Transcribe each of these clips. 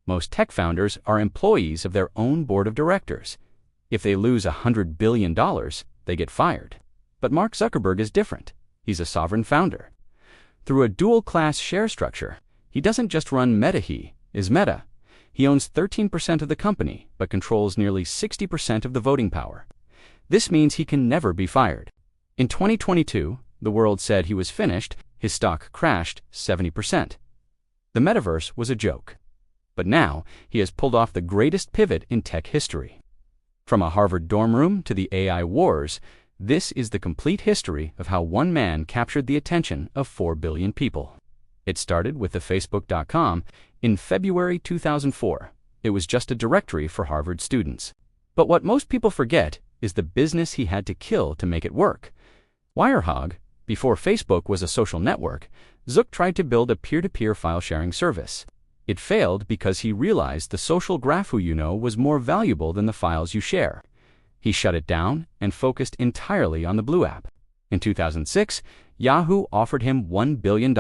Most tech founders are employees of their own board of directors. If they lose $100 billion, they get fired. But Mark Zuckerberg is different. He's a sovereign founder. Through a dual-class share structure, he doesn't just run Meta, he is Meta. He owns 13% of the company, but controls nearly 60% of the voting power. This means he can never be fired. In 2022, the world said he was finished. His stock crashed 70%. The metaverse was a joke. But now, he has pulled off the greatest pivot in tech history. From a Harvard dorm room to the AI wars, this is the complete history of how one man captured the attention of 4 billion people. It started with the Facebook.com in February 2004. It was just a directory for Harvard students. But what most people forget is the business he had to kill to make it work. Wirehog, before Facebook was a social network, Zuck tried to build a peer-to-peer file-sharing service. It failed because he realized the social graph was more valuable than the files you share. He shut it down and focused entirely on the Blue app. In 2006, Yahoo offered him $1 billion.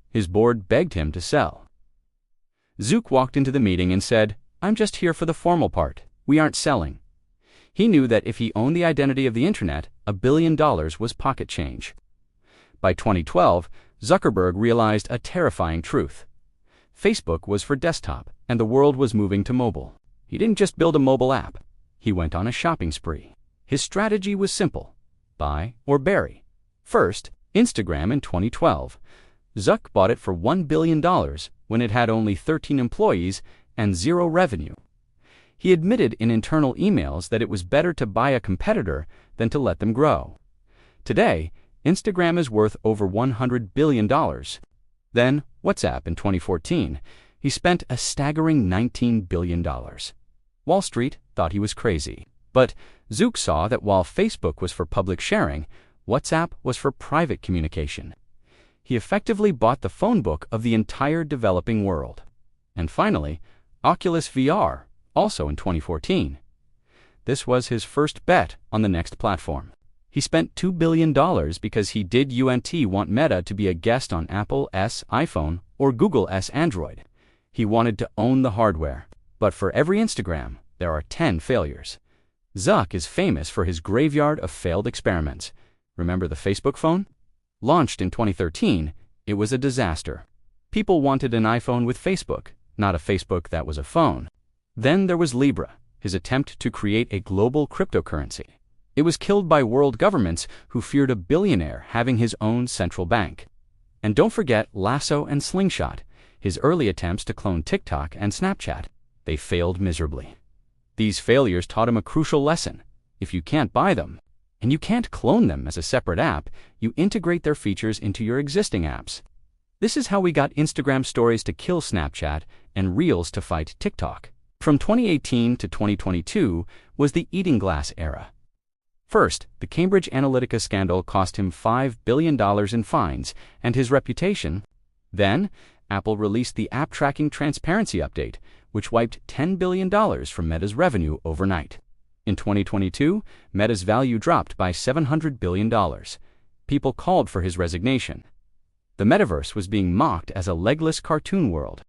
His board begged him to sell. Zuck walked into the meeting and said, "I'm just here for the formal part. We aren't selling." He knew that if he owned the identity of the internet, $1 billion was pocket change. By 2012, Zuckerberg realized a terrifying truth. Facebook was for desktop, and the world was moving to mobile. He didn't just build a mobile app. He went on a shopping spree. His strategy was simple: buy or bury. First, Instagram in 2012. Zuck bought it for $1 billion when it had only 13 employees and zero revenue. He admitted in internal emails that it was better to buy a competitor than to let them grow. Today, Instagram is worth over $100 billion. Then, WhatsApp in 2014. He spent a staggering $19 billion. Wall Street thought he was crazy. But Zuck saw that while Facebook was for public sharing, WhatsApp was for private communication. He effectively bought the phone book of the entire developing world. And finally, Oculus VR, also in 2014. This was his first bet on the next platform. He spent $2 billion because he did want Meta to be a guest on Apple's iPhone or Google's Android. He wanted to own the hardware. But for every Instagram, there are 10 failures. Zuck is famous for his graveyard of failed experiments. Remember the Facebook phone? Launched in 2013, it was a disaster. People wanted an iPhone with Facebook, not a Facebook that was a phone. Then there was Libra, his attempt to create a global cryptocurrency. It was killed by world governments who feared a billionaire having his own central bank. And don't forget Lasso and Slingshot, his early attempts to clone TikTok and Snapchat. They failed miserably. These failures taught him a crucial lesson. If you can't buy them, and you can't clone them as a separate app, you integrate their features into your existing apps. This is how we got Instagram Stories to kill Snapchat and Reels to fight TikTok. From 2018 to 2022 was the eating glass era. First, the Cambridge Analytica scandal cost him $5 billion in fines and his reputation. Then, Apple released the App Tracking Transparency Update, which wiped $10 billion from Meta's revenue overnight. In 2022, Meta's value dropped by $700 billion. People called for his resignation. The metaverse was being mocked as a legless cartoon world.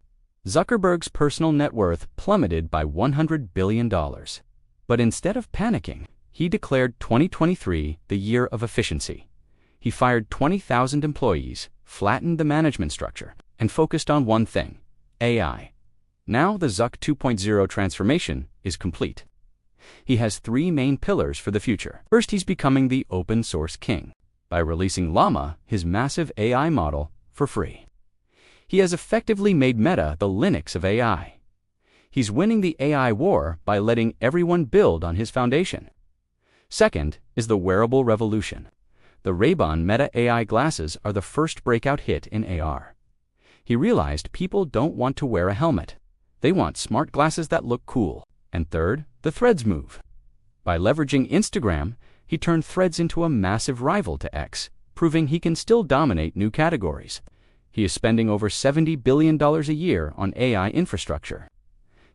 Zuckerberg's personal net worth plummeted by $100 billion. But instead of panicking, he declared 2023 the year of efficiency. He fired 20,000 employees, flattened the management structure, and focused on one thing: AI. Now the Zuck 2.0 transformation is complete. He has 3 main pillars for the future. First, he's becoming the open source king by releasing Llama, his massive AI model, for free. He has effectively made Meta the Linux of AI. He's winning the AI war by letting everyone build on his foundation. Second is the wearable revolution. The Ray-Ban Meta AI glasses are the first breakout hit in AR. He realized people don't want to wear a helmet. They want smart glasses that look cool. And third, the Threads move. By leveraging Instagram, he turned Threads into a massive rival to X, proving he can still dominate new categories. He is spending over $70 billion a year on AI infrastructure.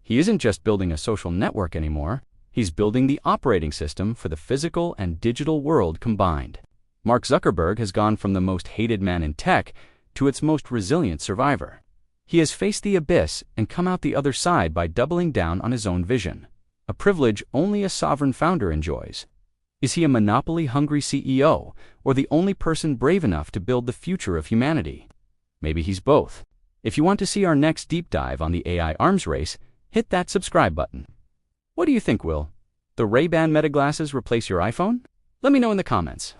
He isn't just building a social network anymore. He's building the operating system for the physical and digital world combined. Mark Zuckerberg has gone from the most hated man in tech to its most resilient survivor. He has faced the abyss and come out the other side by doubling down on his own vision, a privilege only a sovereign founder enjoys. Is he a monopoly-hungry CEO, or the only person brave enough to build the future of humanity? Maybe he's both. If you want to see our next deep dive on the AI arms race, hit that subscribe button. What do you think, Will? The Ray-Ban Meta glasses replace your iPhone? Let me know in the comments.